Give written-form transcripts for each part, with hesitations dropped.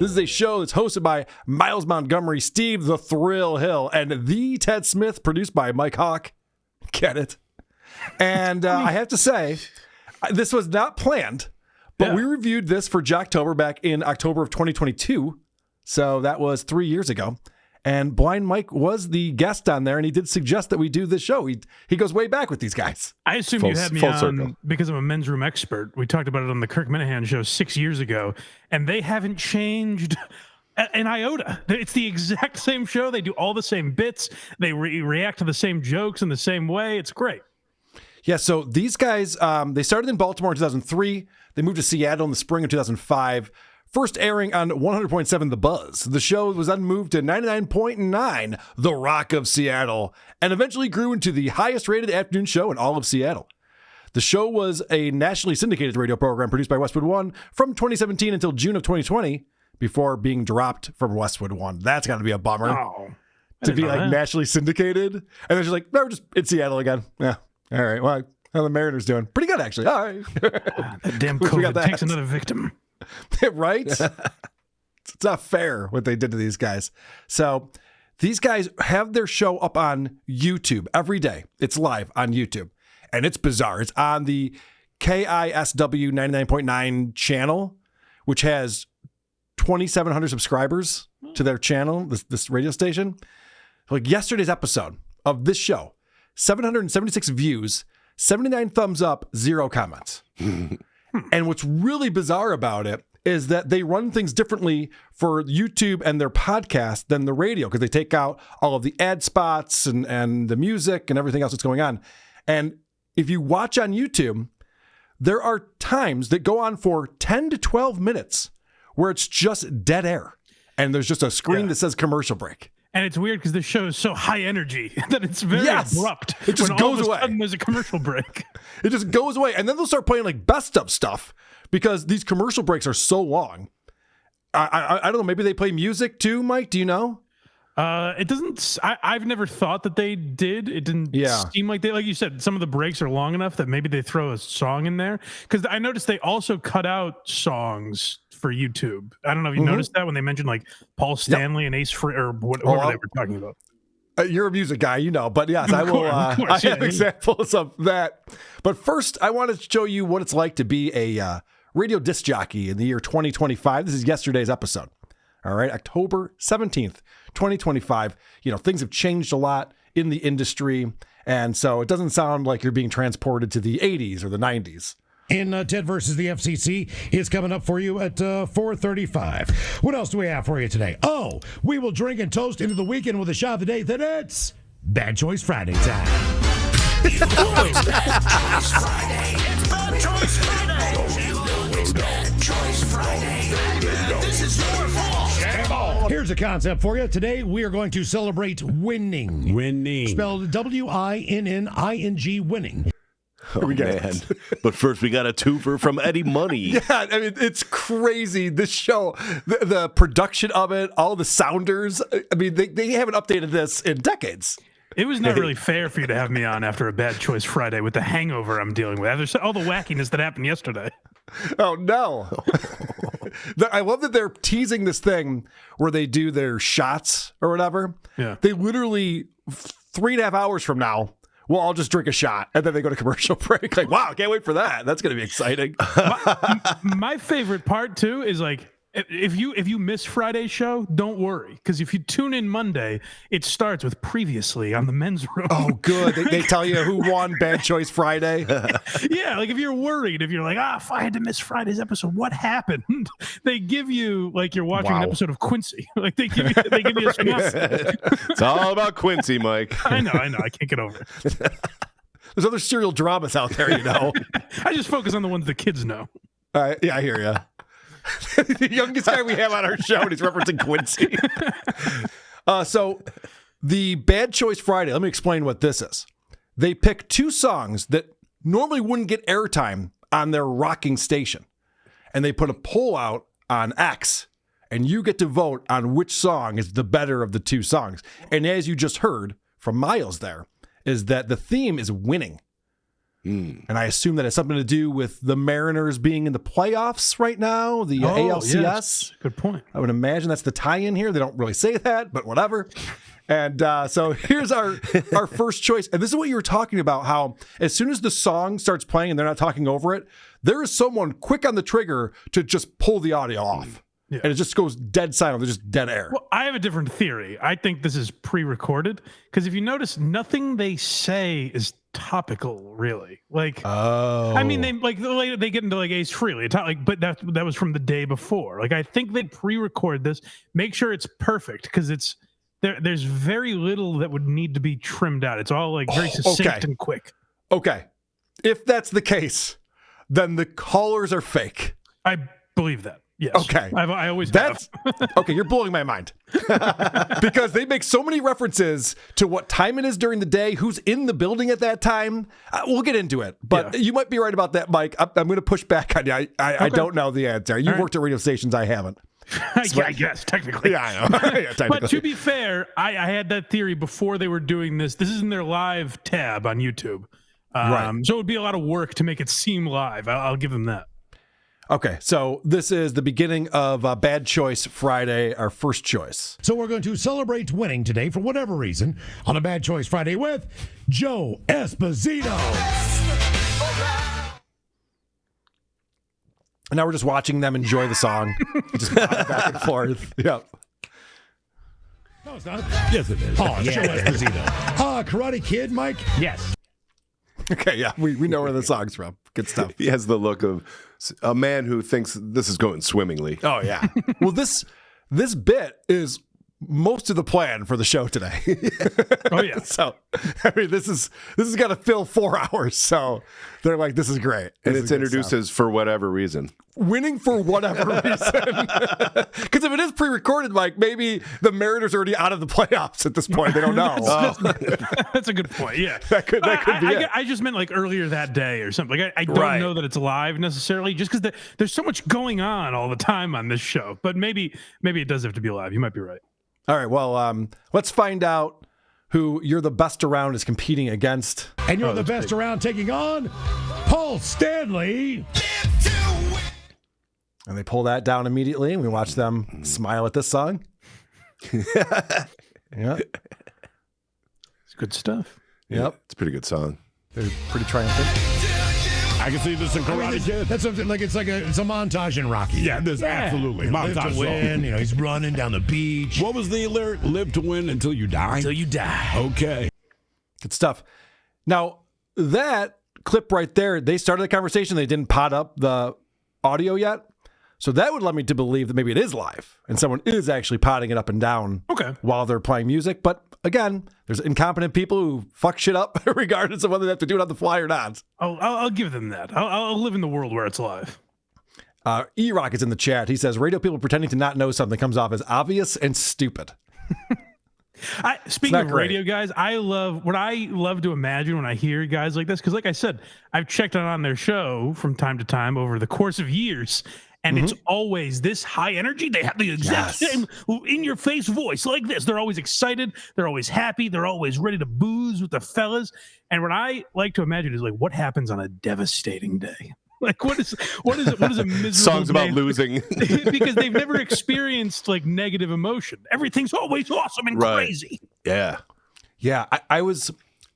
This is a show that's hosted by Miles Montgomery, Steve the Thrill Hill, and the Ted Smith, produced by Mike Hawk. Get it? And I have to say, this was not planned, but we reviewed this for Jocktober back in October of 2022. So that was 3 years ago. And Blind Mike was the guest on there, and he did suggest that we do this show. He goes way back with these guys. I assume you had me on because I'm a men's room expert. We talked about it on the Kirk Minahan show 6 years ago, and they haven't changed an iota. It's the exact same show. They do all the same bits. They react to the same jokes in the same way. It's great. Yeah, so these guys, they started in Baltimore in 2003. They moved to Seattle in the spring of 2005. First airing on 100.7 The Buzz. The show was then moved to 99.9 The Rock of Seattle, and eventually grew into the highest rated afternoon show in all of Seattle. The show was a nationally syndicated radio program produced by Westwood One from 2017 until June of 2020, before being dropped from Westwood One. That's got to be a bummer. To be like nationally syndicated. And then she's like, no, we're just in Seattle again. Yeah. All right. Well, how the Mariners doing? Pretty good, actually. All right. That damn COVID takes another victim. Right? It's not fair what they did to these guys. So these guys have their show up on YouTube every day. It's live on YouTube. And it's bizarre. It's on the KISW 99.9 channel, which has 2,700 subscribers to their channel, this radio station. Like yesterday's episode of this show, 776 views, 79 thumbs up, 0 comments. And what's really bizarre about it is that they run things differently for YouTube and their podcast than the radio, because they take out all of the ad spots and the music and everything else that's going on. And if you watch on YouTube, there are times that go on for 10 to 12 minutes where it's just dead air. And there's just a screen that says commercial break. And it's weird because this show is so high energy that it's very abrupt. It just goes away. Sudden there's a commercial break. It just goes away. And then they'll start playing like best of stuff because these commercial breaks are so long. I don't know. Maybe they play music too, Mike. Do you know? It doesn't. I've never thought that they did. It didn't seem like they, like you said, some of the breaks are long enough that maybe they throw a song in there. Because I noticed they also cut out songs for YouTube. I don't know if you noticed that when they mentioned like Paul Stanley and Ace Frehley or whatever they were talking about. You're a music guy, you know, but yes, I will. I have examples of that. But first, I want to show you what it's like to be a radio disc jockey in the year 2025. This is yesterday's episode. All right, October 17th, 2025. You know, things have changed a lot in the industry, and so it doesn't sound like you're being transported to the 80s or the 90s. And Ted versus the FCC is coming up for you at 4:35. What else do we have for you today? Oh, we will drink and toast into the weekend with a shot of the day. Then it's Bad Choice Friday time. It's Bad Choice Friday. It's Bad Choice Friday. You know it's Bad Choice Friday. This is your fault. Here's a concept for you. Today we are going to celebrate winning. Winning. Spelled WINNING, winning. Oh, man. But first, we got a twofer from Eddie Money. Yeah, I mean, it's crazy. This show, the production of it, all the sounders, I mean, they haven't updated this in decades. It was not really fair for you to have me on after a Bad Choice Friday with the hangover I'm dealing with. There's all the wackiness that happened yesterday. Oh, no. I love that they're teasing this thing where they do their shots or whatever. Yeah. They literally, 3.5 hours from now, we'll all just drink a shot, and then they go to commercial break. Like, wow, can't wait for that. That's going to be exciting. My favorite part, too, is like, if you miss Friday's show, don't worry. Because if you tune in Monday, it starts with previously on the men's room. Oh, good. They tell you who won Bad Choice Friday. Yeah, like if you're worried, if you're like, if I had to miss Friday's episode, what happened? They give you, like you're watching an episode of Quincy. Like they give you a synopsis. It's all about Quincy, Mike. I know. I can't get over it. There's other serial dramas out there, you know. I just focus on the ones the kids know. Yeah, I hear you. The youngest guy we have on our show, and he's referencing Quincy. So the Bad Choice Friday, let me explain what this is. They pick 2 songs that normally wouldn't get airtime on their rocking station, and they put a poll out on X, and you get to vote on which song is the better of the 2 songs. And as you just heard from Miles there, is that the theme is winning. And I assume that has something to do with the Mariners being in the playoffs right now, the ALCS. Yes. Good point. I would imagine that's the tie-in here. They don't really say that, but whatever. And so here's our first choice. And this is what you were talking about, how as soon as the song starts playing and they're not talking over it, there is someone quick on the trigger to just pull the audio off. Yeah. And it just goes dead silent. There's just dead air. Well, I have a different theory. I think this is pre-recorded because if you notice, nothing they say is topical, really. Like, I mean, they get into like Ace Frehley, but that was from the day before. Like, I think they pre-record this, make sure it's perfect because it's there's very little that would need to be trimmed out. It's all like very succinct and quick. Okay, if that's the case, then the callers are fake. I believe that. Yes. Okay. I always have. Okay, you're blowing my mind. Because they make so many references to what time it is during the day, who's in the building at that time. We'll get into it. But you might be right about that, Mike. I'm going to push back on you. I don't know the answer. You've worked at radio stations. I haven't. Yeah, I guess, technically. Yeah, I know. Technically. But to be fair, I had that theory before they were doing this. This is in their live tab on YouTube. Right. So it would be a lot of work to make it seem live. I'll give them that. Okay, so this is the beginning of Bad Choice Friday, our first choice. So we're going to celebrate winning today for whatever reason on a Bad Choice Friday with Joe Esposito. And now we're just watching them enjoy the song. Just back and forth. Yep. No, it's not. Yes, it is. Oh, Joe Esposito. Karate Kid, Mike? Yes. Okay, yeah, we know where the song's from. Good stuff. He has the look of a man who thinks this is going swimmingly. Oh, yeah. Well, this bit is most of the plan for the show today. Oh, yeah. So, I mean, this is got to fill 4 hours. So they're like, this is great. And it's introduced as for whatever reason. Winning for whatever reason. Because if it is pre-recorded, Mike, maybe the Mariners are already out of the playoffs at this point. They don't know. That's a good point. Yeah. That could be it. I just meant like earlier that day or something. Like I don't know that it's live necessarily, just because there's so much going on all the time on this show. But maybe it does have to be live. You might be right. All right. Well, let's find out who You're the Best Around is competing against. And You're the Best Around taking on Paul Stanley. And they pull that down immediately, and we watch them smile at this song. Yeah. It's good stuff. Yep. It's a pretty good song. They're pretty triumphant. I can see this in Karate Kid. That's something like it's a montage in Rocky. Yeah, this absolutely Live to win. He's running down the beach. What was the lyric? Live to win until you die. Until you die. Okay. Good stuff. Now that clip right there, they started the conversation. They didn't pot up the audio yet. So that would lead me to believe that maybe it is live and someone is actually potting it up and down while they're playing music. But again, there's incompetent people who fuck shit up regardless of whether they have to do it on the fly or not. I'll give them that. I'll live in the world where it's live. E-Rock is in the chat. He says, radio people pretending to not know something comes off as obvious and stupid. Speaking of radio guys, I love to imagine when I hear guys like this, because like I said, I've checked on their show from time to time over the course of years. And it's always this high energy. They have the exact same in-your-face voice like this. They're always excited. They're always happy. They're always ready to booze with the fellas. And what I like to imagine is like, what happens on a devastating day? Like, what is a miserable songs about day? losing because they've never experienced like negative emotion. Everything's always awesome and crazy. Yeah. I was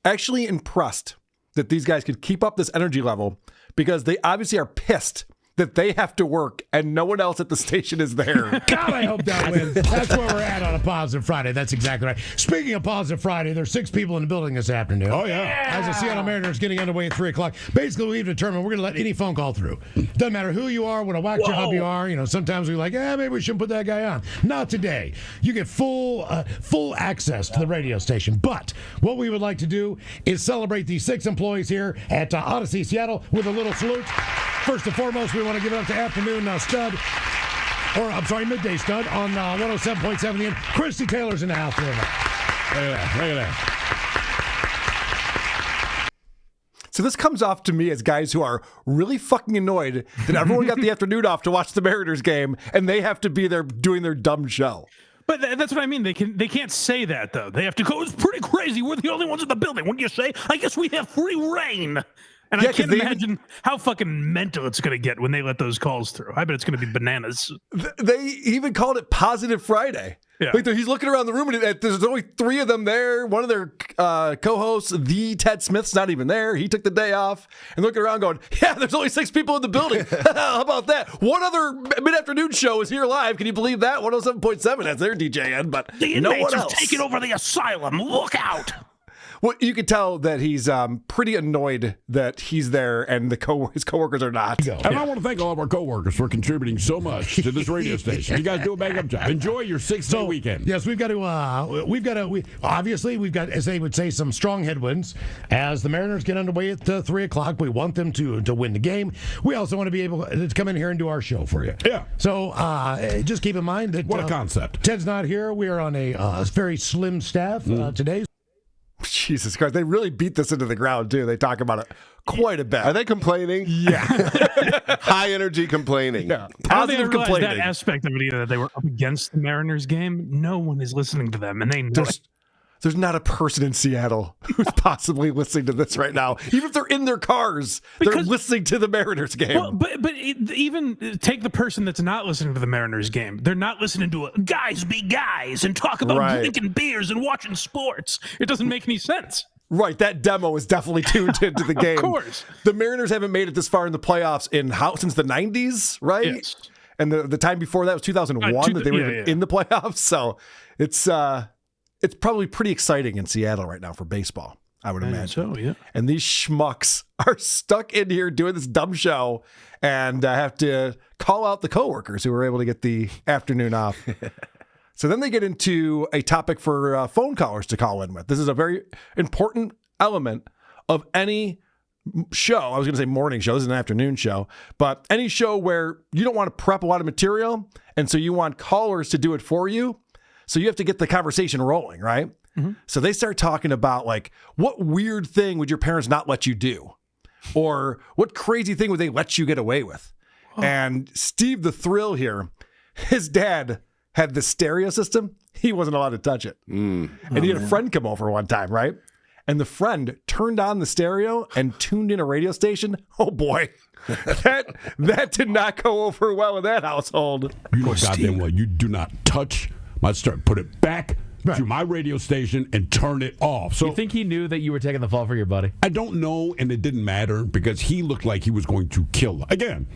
actually impressed that these guys could keep up this energy level because they obviously are pissed that they have to work and no one else at the station is there. God, I hope that wins. That's where we're at on a Positive Friday. That's exactly right. Speaking of Positive Friday, there's 6 people in the building this afternoon. Oh, yeah. As the Seattle Mariners getting underway at 3 o'clock. Basically, we've determined we're going to let any phone call through. Doesn't matter who you are, what a whack job you are. Sometimes we're like, maybe we shouldn't put that guy on. Not today. You get full access to the radio station. But what we would like to do is celebrate these 6 employees here at Odyssey Seattle with a little salute. First and foremost, we want to give it up to afternoon midday stud on 107.7 The End. Christy Taylor's in the house. Look at that. So this comes off to me as guys who are really fucking annoyed that everyone got the afternoon off to watch the Mariners game and they have to be there doing their dumb show. But that's what I mean. They can't say that though. They have to go. It's pretty crazy. We're the only ones in the building. What do you say? I guess we have free reign. And I can't imagine how fucking mental it's going to get when they let those calls through. I bet it's going to be bananas. They even called it Positive Friday. Yeah. Like he's looking around the room and there's only 3 of them there. One of their co-hosts, the Ted Smith's not even there. He took the day off and looking around going, yeah, there's only 6 people in the building. How about that? One other mid-afternoon show is here live. Can you believe that? 107.7 has their DJ in, but the no inmates one have else. taken over the asylum. Look out. Well, you can tell that he's pretty annoyed that he's there and his coworkers are not. And I want to thank all of our coworkers for contributing so much to this radio station. You guys do a bang up job. Enjoy your 6-day weekend. Yes, we've got to, obviously, we've got, as they would say, some strong headwinds. As the Mariners get underway at 3 o'clock, we want them to win the game. We also want to be able to come in here and do our show for you. Yeah. So just keep in mind that. What a concept. Ted's not here. We are on a very slim staff today. Jesus Christ, they really beat this into the ground, too. They talk about it quite a bit. Are they complaining? Yeah. High energy complaining. Yeah. I don't think they Positive realized complaining. that aspect of it either, that they were up against the Mariners game. No one is listening to them, and they know it. There's not a person in Seattle who's possibly listening to this right now. Even if they're in their cars, they're listening to the Mariners game. Well, but even take the person that's not listening to the Mariners game. They're not listening to guys be guys and talk about drinking beers and watching sports. It doesn't make any sense. Right, that demo is definitely tuned into the game. Of course. The Mariners haven't made it this far in the playoffs since the 90s, right? Yes. And the time before that was 2001 that they were even in the playoffs. So it's probably pretty exciting in Seattle right now for baseball, I would imagine. So, yeah. And these schmucks are stuck in here doing this dumb show and have to call out the coworkers who were able to get the afternoon off. So then they get into a topic for phone callers to call in with. This is a very important element of any show. I was going to say morning show. This is an afternoon show. But any show where you don't want to prep a lot of material, and so you want callers to do it for you. So you have to get the conversation rolling, right? Mm-hmm. So they start talking about, like, what weird thing would your parents not let you do? Or what crazy thing would they let you get away with? Oh. And Steve the Thrill here, his dad had the stereo system. He wasn't allowed to touch it. And he had a friend come over one time, right? And the friend turned on the stereo and tuned in a radio station. Oh, boy. That did not go over well in that household. You know goddamn well, you do not touch my start. Put it back to my radio station and turn it off. So you think he knew that you were taking the fall for your buddy? I don't know, and it didn't matter because he looked like he was going to kill. Again,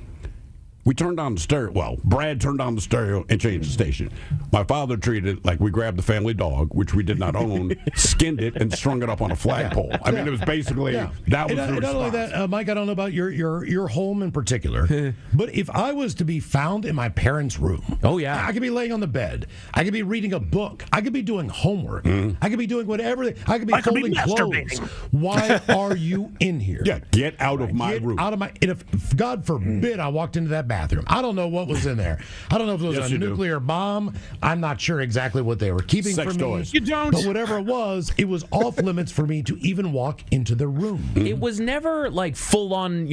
we turned on the stereo. Well, Brad turned on the stereo and changed the station. My father treated it like we grabbed the family dog, which we did not own, skinned it, and strung it up on a flagpole. I mean, it was basically that was the response. Not only that, Mike, I don't know about your home in particular, but if I was to be found in my parents' room, I could be laying on the bed, I could be reading a book, I could be doing homework, I could be doing whatever, I could be folding clothes. Why are you in here? Yeah, get out of my room. Out of my. And if God forbid I walked into that bathroom, I don't know what was in there. I don't know if it was a nuclear bomb. I'm not sure exactly what they were keeping from me. You don't. But whatever it was off limits for me to even walk into the room. It was never like full on,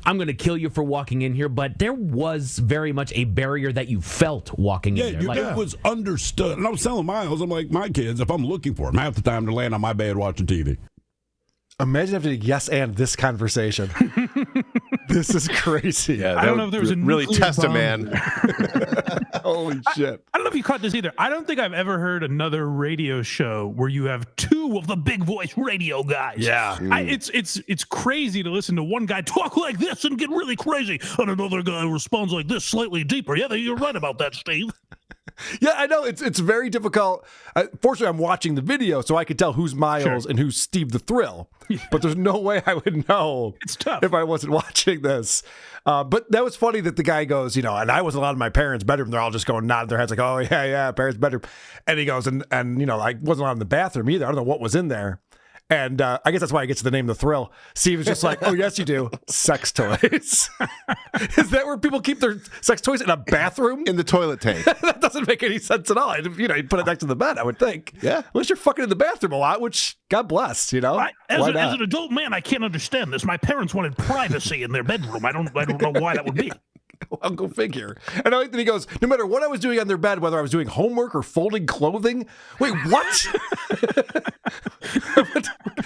I'm going to kill you for walking in here, but there was very much a barrier that you felt walking in there. It was understood. And I was telling Miles, I'm like, my kids, if I'm looking for them, half the time they're laying on my bed watching TV. Imagine having to yes and this conversation. This is crazy. Yeah, I don't know if there was a really test bomb. a man. Holy shit. I don't know if you caught this either. I don't think I've ever heard another radio show where you have 2 of the big voice radio guys. Yeah. It's crazy to listen to one guy talk like this and get really crazy, and another guy responds like this, slightly deeper. Yeah, you're right about that, Steve. Yeah, I know. It's very difficult. Fortunately, I'm watching the video, so I could tell who's Miles and who's Steve the Thrill. Yeah. But there's no way I would know it's tough. if I wasn't watching this. But that was funny that the guy goes, and I wasn't allowed in my parents' bedroom. They're all just going nodding their heads like, oh, yeah, parents' bedroom. And he goes, and I wasn't allowed in the bathroom either. I don't know what was in there. And I guess that's why I get to the name The Thrill. Steve was just like, oh, yes, you do. Sex toys. Is that where people keep their sex toys? In a bathroom? In the toilet tank. That doesn't make any sense at all. You put it next to the bed, I would think. Yeah. Unless you're fucking in the bathroom a lot, which, God bless, As an adult man, I can't understand this. My parents wanted privacy in their bedroom. I don't know why that would be. I'll go figure. And I like that he goes, no matter what I was doing on their bed, whether I was doing homework or folding clothing. Wait, what?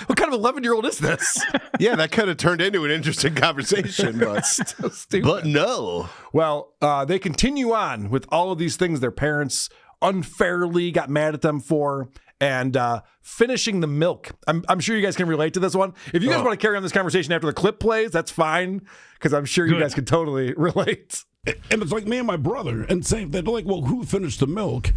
What kind of 11-year-old is this? Yeah, that kind of turned into an interesting conversation, but no. Well, they continue on with all of these things their parents unfairly got mad at them for, and finishing the milk. I'm sure you guys can relate to this one. If you guys want to carry on this conversation after the clip plays, that's fine, because I'm sure you guys can totally relate. And it's like me and my brother, and saying they're like, well, who finished the milk?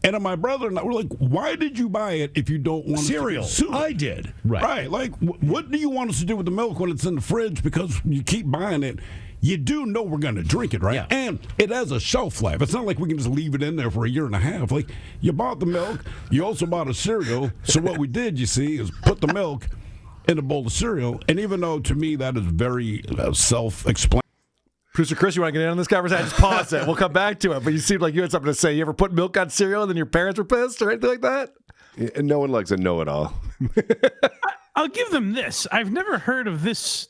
And my brother and I were like, why did you buy it if you don't want cereal? I did. Right. Like, what do you want us to do with the milk when it's in the fridge? Because you keep buying it. You do know we're going to drink it, right? Yeah. And it has a shelf life. It's not like we can just leave it in there for a year and a half. Like, you bought the milk. You also bought a cereal. So what we did, you see, is put the milk in a bowl of cereal. And even though, to me, that is very self-explanatory. Producer Chris, you want to get in on this conversation? Just pause it. We'll come back to it. But you seemed like you had something to say. You ever put milk on cereal and then your parents were pissed or anything like that? Yeah, no one likes a know-it-all. I'll give them this. I've never heard of this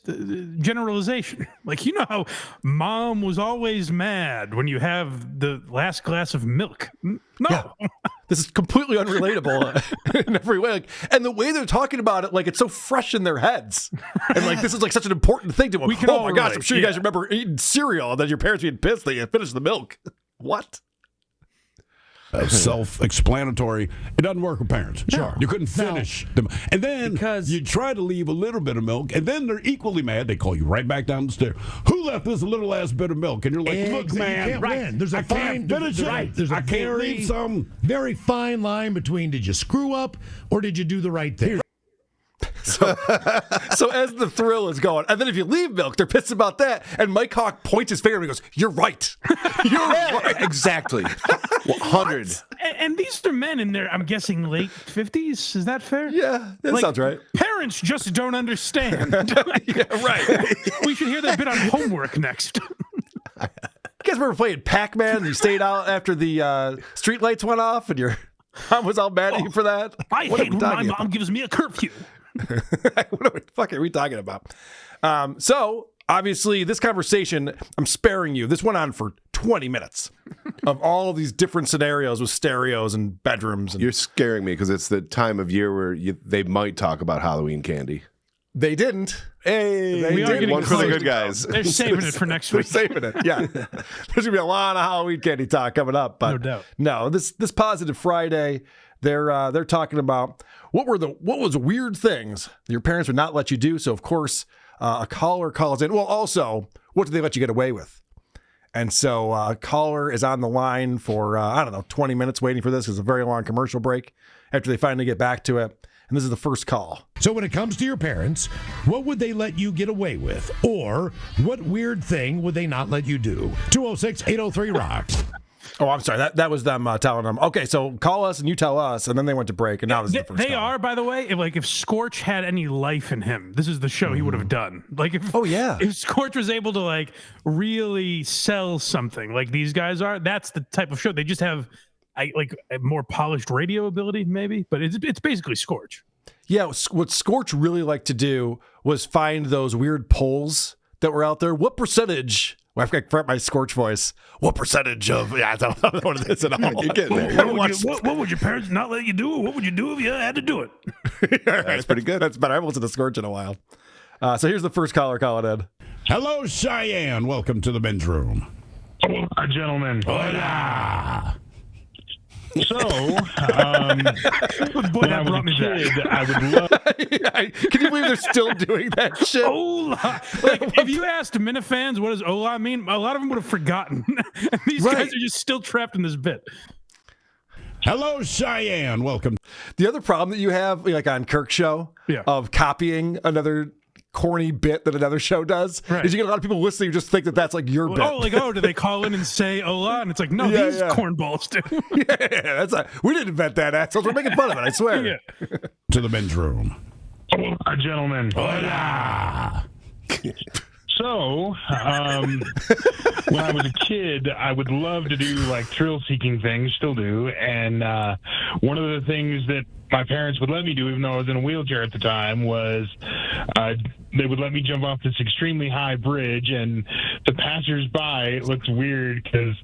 generalization. Like, you know how mom was always mad when you have the last glass of milk? No. Yeah. This is completely unrelatable in every way. Like, and the way they're talking about it, like, it's so fresh in their heads. And, like, this is, like, such an important thing to them. Oh, my gosh, I'm sure you guys remember eating cereal and then your parents being pissed that you finished the milk. What? Self-explanatory. It doesn't work with parents. Sure. You couldn't finish them. And then you try to leave a little bit of milk, and then they're equally mad. They call you right back down the stairs. Who left this little ass bit of milk? And you're like, look, man, you can't win. There's a fine finish it. There's a very fine line between did you screw up or did you do the right thing? So as the thrill is going, and then if you leave milk, they're pissed about that. And Mike Hawk points his finger and he goes, "You're right. You're right. Exactly. 100. And these are men in their, I'm guessing, late 50s. Is that fair? Yeah, that sounds right. Parents just don't understand. Yeah, right. We should hear that bit on homework next. You guys remember playing Pac-Man and you stayed out after the street lights went off and your mom was all mad at you for that? I hate when my mom gives me a curfew. What the fuck are we talking about? So, obviously, this conversation, I'm sparing you. This went on for 20 minutes of all of these different scenarios with stereos and bedrooms. And You're scaring me because it's the time of year where they might talk about Halloween candy. they didn't. Hey, We are getting One for the good guys. They're saving it for next They're week. saving it. Yeah. There's going to be a lot of Halloween candy talk coming up. But No doubt. No, this Positive Friday, they're talking about what was weird things your parents would not let you do. So, of course, a caller calls in. Well, also, what did they let you get away with? And so a caller is on the line for, 20 minutes waiting for this. It's a very long commercial break after they finally get back to it. And this is the first call. So when it comes to your parents, what would they let you get away with? Or what weird thing would they not let you do? 206-803-ROCKS. Oh, I'm sorry. That was them telling them, okay, so call us and you tell us. And then they went to break. And now this is the first They call. are, by the way, if Scorch had any life in him, this is the show he would have done. Like, if Scorch was able to, really sell something like these guys are, that's the type of show. They just have a more polished radio ability, maybe, but it's basically Scorch. Yeah, what Scorch really liked to do was find those weird polls that were out there. What percentage? Well, I forgot my Scorch voice. What percentage of? Yeah, I don't know what it is at all. You're getting there. What would your parents not let you do? What would you do if you had to do it? That's pretty good. That's better. I haven't listened to Scorch in a while. So here's the first caller calling in. Hello, Cheyenne. Welcome to the men's room. Gentlemen. Hola. So, when I was a kid, I would love. Can you believe they're still doing that shit? Ola. If you asked Minifans what does Ola mean, a lot of them would have forgotten. And these guys are just still trapped in this bit. Hello, Cheyenne. Welcome. The other problem that you have, like on Kirk's show, of copying another corny bit that another show does, is you get a lot of people listening who just think that that's like your bit. Do they call in and say Ola? And it's like, no, these cornballs do. We didn't invent that, assholes. We're making fun of it, I swear. To the men's room. Gentlemen. Hola. So, when I was a kid, I would love to do like thrill-seeking things, still do. And one of the things that my parents would let me do, even though I was in a wheelchair at the time, was they would let me jump off this extremely high bridge, and the passers-by, it looked weird because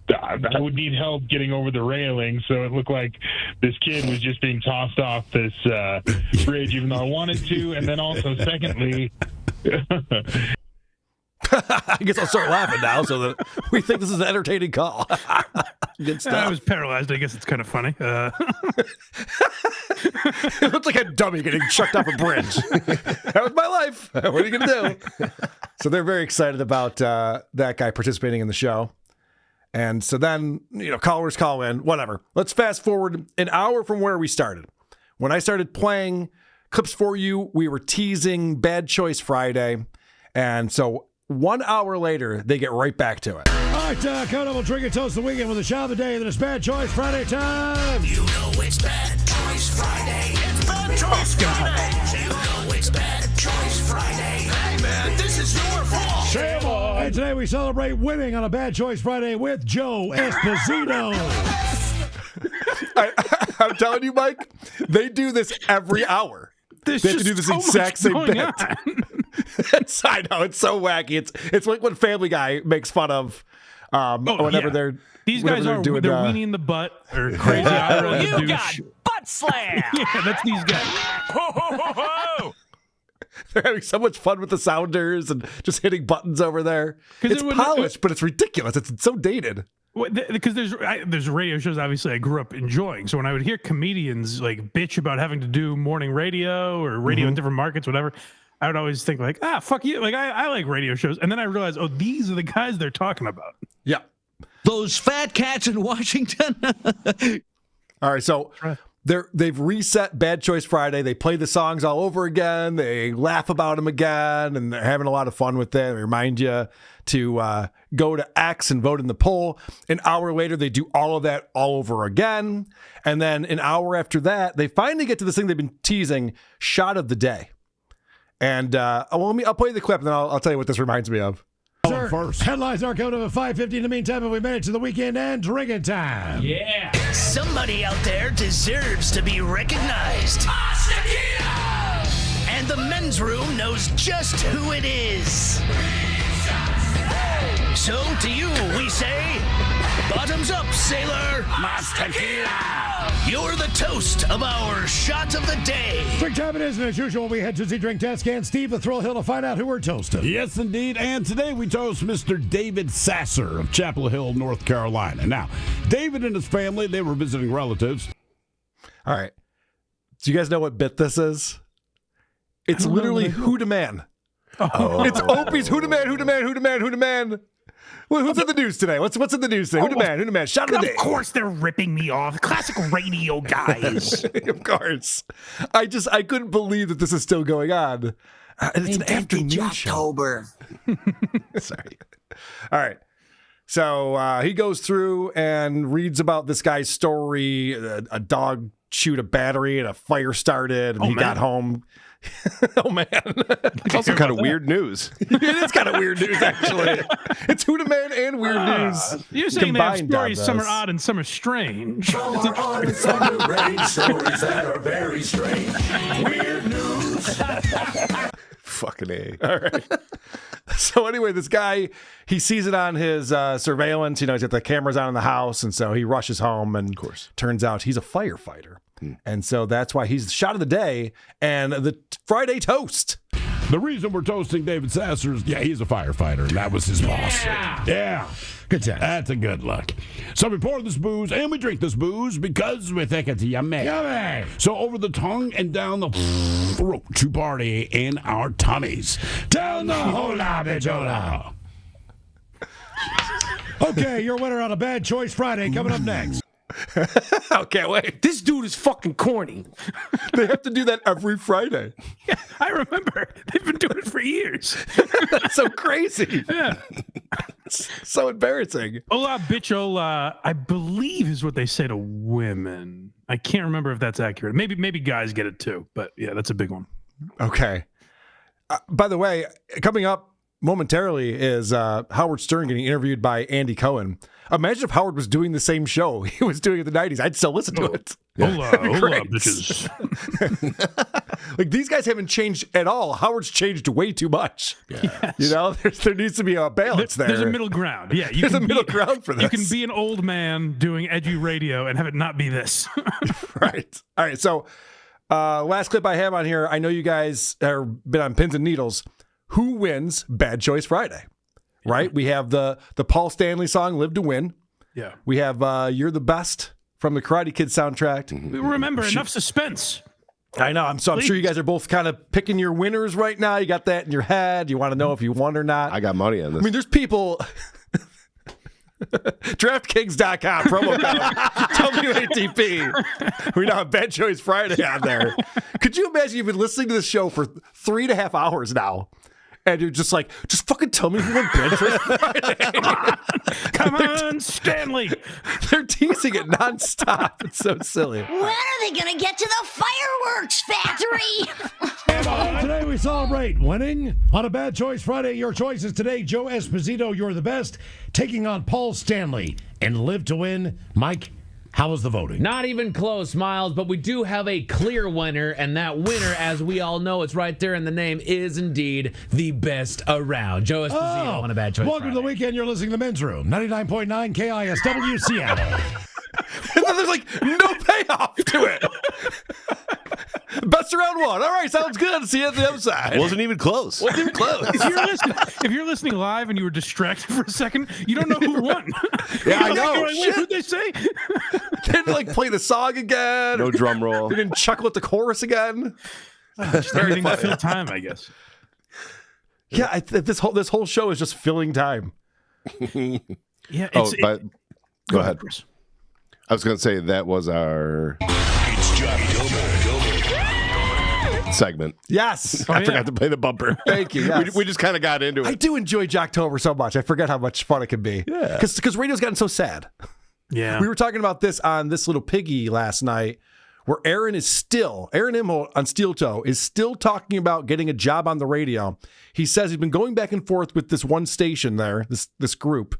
I would need help getting over the railing, so it looked like this kid was just being tossed off this bridge, even though I wanted to. And then also, secondly... I guess I'll start laughing now so that we think this is an entertaining call. Good stuff. I was paralyzed. I guess it's kind of funny. It looks like a dummy getting chucked off a bridge. That was my life. What are you going to do? So they're very excited about that guy participating in the show. And so then, callers call in, whatever. Let's fast forward an hour from where we started. When I started playing clips for you, we were teasing Bad Choice Friday. And so 1 hour later, they get right back to it. All right, coming up, we'll drink and toast the weekend with a shot of the day. Then it's Bad Choice Friday time. You know it's Bad Choice Friday. It's Bad Choice Friday. You know it's Bad Choice Friday. Hey, man, this is your fault. Shame on. And today we celebrate winning on a Bad Choice Friday with Joe Esposito. I'm telling you, Mike, they do this every hour. They have to do this exact same bit. I know, it's so wacky. It's like when Family Guy makes fun of whenever these guys are doing, they're weenie in the butt or crazy Ira the douche. Butt slam. Yeah, that's these guys. Ho, ho, ho, ho. They're having so much fun with the sounders and just hitting buttons over there. It's polished, but it's ridiculous. It's so dated. Because there's radio shows obviously I grew up enjoying. So when I would hear comedians like bitch about having to do morning radio or radio in different markets, whatever, I would always think like, fuck you. Like I like radio shows. And then I realized, these are the guys they're talking about. Yeah. Those fat cats in Washington. All right. So they've reset Bad Choice Friday. They play the songs all over again. They laugh about them again, and they're having a lot of fun with it. They remind you to go to X and vote in the poll. An hour later, they do all of that all over again. And then an hour after that, they finally get to this thing they've been teasing, Shot of the Day. And I'll play the clip, and then I'll tell you what this reminds me of. First. Headlines are coming up at 5:50. In the meantime, we made it to the weekend and drinking time. Yeah. Somebody out there deserves to be recognized. And the men's room knows just who it is. So to you, we say, bottoms up, sailor. Mas tequila. You're the toast of our shot of the day. Drink time it is, and as usual, we head to the drink test can. Steve, the Thrill Hill, to find out who we're toasting. Yes, indeed. And today we toast Mr. David Sasser of Chapel Hill, North Carolina. Now, David and his family, they were visiting relatives. All right. Do you guys know what bit this is? It's literally Who Da Man. Oh. It's Opie's Who Da Man, Who Da Man, Who Da Man, Who Da Man. Well, who's in the news today? What's in the news today? Who Da Man, Shot of the Day. Of course they're ripping me off. Classic radio guys. Of course. I couldn't believe that this is still going on. And it's an afternoon Jocktober. show. Sorry. All right. So he goes through and reads about this guy's story. A dog chewed a battery and a fire started, and he got home. Oh, man. It's also kind of weird news. It is kind of weird news, actually. It's Who Da Man and weird news. You're saying they have stories, some are odd and some are strange. Some are odd and some are great stories that are very strange. Weird news. Fucking A. All right. So anyway, this guy, he sees it on his surveillance. He's got the cameras on in the house, and so he rushes home, and of course, turns out he's a firefighter. And so that's why he's the shot of the day and the Friday toast. The reason we're toasting David Sasser is, he's a firefighter, and that was his boss. Yeah. Good time. That's a good look. So we pour this booze, and we drink this booze because we think it's yummy. Yummy. So over the tongue and down the throat to party in our tummies. Down the hola bijola. Okay, your winner on a Bad Choice Friday coming up next. I can't wait. This dude is fucking corny. They have to do that every Friday. Yeah, I remember. They've been doing it for years. That's so crazy. Yeah. It's so embarrassing. Hola, bitch, hola, I believe is what they say to women. I can't remember if that's accurate. Maybe guys get it too, but yeah, that's a big one. Okay. By the way, coming up momentarily is Howard Stern getting interviewed by Andy Cohen. Imagine if Howard was doing the same show he was doing in the 90s. I'd still listen to it. Hold up, bitches. Like, these guys haven't changed at all. Howard's changed way too much. Yes. You know, there needs to be a balance there. There's a middle ground. Yeah, There's a middle ground for this. You can be an old man doing edgy radio and have it not be this. Right. All right. So, last clip I have on here. I know you guys have been on pins and needles. Who wins Bad Choice Friday? Right. We have the Paul Stanley song "Live to Win." Yeah. We have "You're the Best" from the Karate Kid soundtrack. Remember, enough suspense. I know. I'm sure you guys are both kind of picking your winners right now. You got that in your head. You want to know if you won or not. I got money on this. I mean, there's people. DraftKings.com promo code WATP. We now have Bad Choice Friday on there. Could you imagine you've been listening to this show for 3.5 hours now? And you're just like, just fucking tell me who won Bad Choice Friday. Come on, Stanley. They're teasing it nonstop. It's so silly. When are they going to get to the fireworks factory? Today we celebrate winning on a Bad Choice Friday. Your choices today: Joe Esposito, You're the Best, taking on Paul Stanley and Live to Win. Mike, how was the voting? Not even close, Miles, but we do have a clear winner, and that winner, as we all know, it's right there in the name, is indeed the best around. Joe Esposito on a Bad Choice Welcome Friday. to the weekend. You're listening to The Men's Room, 99.9 KISW Seattle. And then there's like no payoff to it. Best around one. All right, sounds good. See you at the other side. Wasn't even close. Wasn't even close. If you're listening live and you were distracted for a second, you don't know who won. Yeah, I know. Like, wait, who'd they say? They didn't like play the song again. No drum roll. They didn't chuckle at the chorus again. Just everything to fill time, I guess. Yeah, this whole show is just filling time. Yeah. Go ahead. Chris. I was going to say that was our segment. Yes. I forgot to play the bumper. Thank you. Yes. We just kind of got into it. I do enjoy Jocktober so much. I forget how much fun it can be. Yeah. Because radio's gotten so sad. Yeah. We were talking about this on This Little Piggy last night, where Aaron Imholt on Steel Toe is still talking about getting a job on the radio. He says he's been going back and forth with this one station there, this group,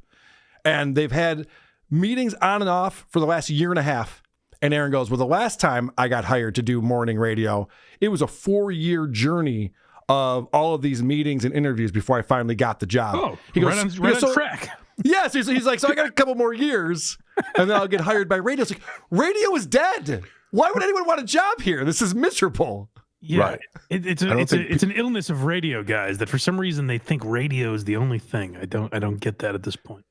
and they've had meetings on and off for the last year and a half. And Aaron goes, well, the last time I got hired to do morning radio, it was a 4-year journey of all of these meetings and interviews before I finally got the job. Oh, he goes, right on track. Yes, he's like, so I got a couple more years, and then I'll get hired by radio. It's like, radio is dead. Why would anyone want a job here? This is miserable. Yeah, right. It's an illness of radio guys that for some reason they think radio is the only thing. I don't get that at this point.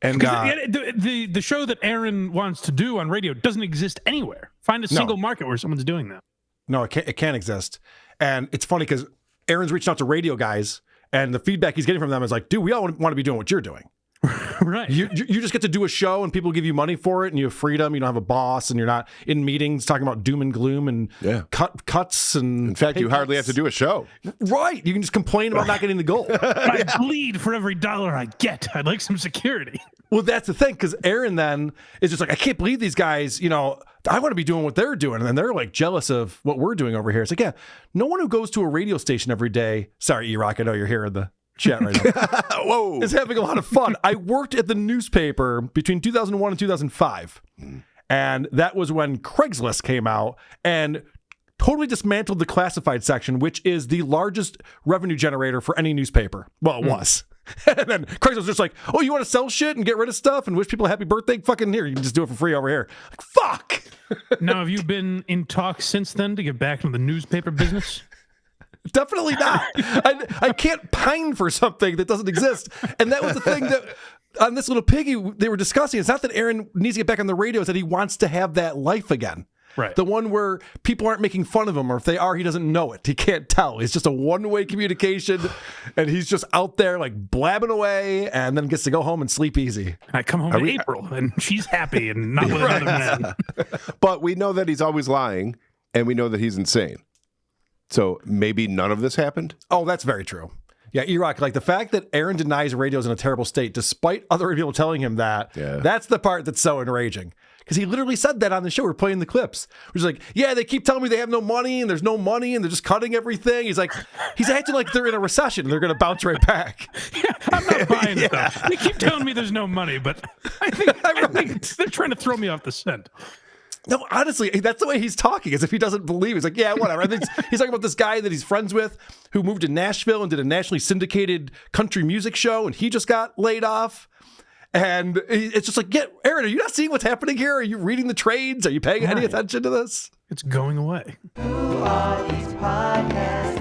And the show that Aaron wants to do on radio doesn't exist anywhere. Find a single market where someone's doing that. No, it can't exist. And it's funny because Aaron's reaching out to radio guys, and the feedback he's getting from them is like, dude, we all want to be doing what you're doing. Right. You just get to do a show and people give you money for it and you have freedom. You don't have a boss and you're not in meetings talking about doom and gloom and cuts. And in fact, you hardly have to do a show. Right. You can just complain about not getting the goal. I bleed for every dollar I get. I'd like some security. Well, that's the thing, because Aaron then is just like, I can't believe these guys, I want to be doing what they're doing. And then they're like jealous of what we're doing over here. It's like, yeah, no one who goes to a radio station every day. Sorry, E-Rock, I know you're here in the chat right now. Whoa. Is having a lot of fun. I worked at the newspaper between 2001 and 2005. And that was when Craigslist came out and totally dismantled the classified section, which is the largest revenue generator for any newspaper. Well, it was. And then Craigslist was just like, oh, you want to sell shit and get rid of stuff and wish people a happy birthday? Fucking here. You can just do it for free over here. Like, fuck. Now, have you been in talks since then to get back into the newspaper business? Definitely not. I can't pine for something that doesn't exist. And that was the thing that on This Little Piggy they were discussing. It's not that Aaron needs to get back on the radio. It's that he wants to have that life again. Right. The one where people aren't making fun of him, or if they are, he doesn't know it. He can't tell. It's just a one-way communication, and he's just out there like blabbing away and then gets to go home and sleep easy. I come home in April, and she's happy and not with another man. But we know that he's always lying, and we know that he's insane. So maybe none of this happened? Oh, that's very true. Yeah, E-Rock, like the fact that Aaron denies radio's in a terrible state, despite other people telling him that, that's the part that's so enraging. Because he literally said that on the show. We're playing the clips. He's like, yeah, they keep telling me they have no money and there's no money and they're just cutting everything. He's like, he's acting like they're in a recession and they're going to bounce right back. Yeah, I'm not buying it, though. They keep telling me there's no money, but I think they're trying to throw me off the scent. No, honestly, that's the way he's talking, as if he doesn't believe. He's like, yeah, whatever. I think he's talking about this guy that he's friends with who moved to Nashville and did a nationally syndicated country music show, and he just got laid off. And it's just like, Aaron, are you not seeing what's happening here? Are you reading the trades? Are you paying any attention to this? It's going away. Who are these podcasts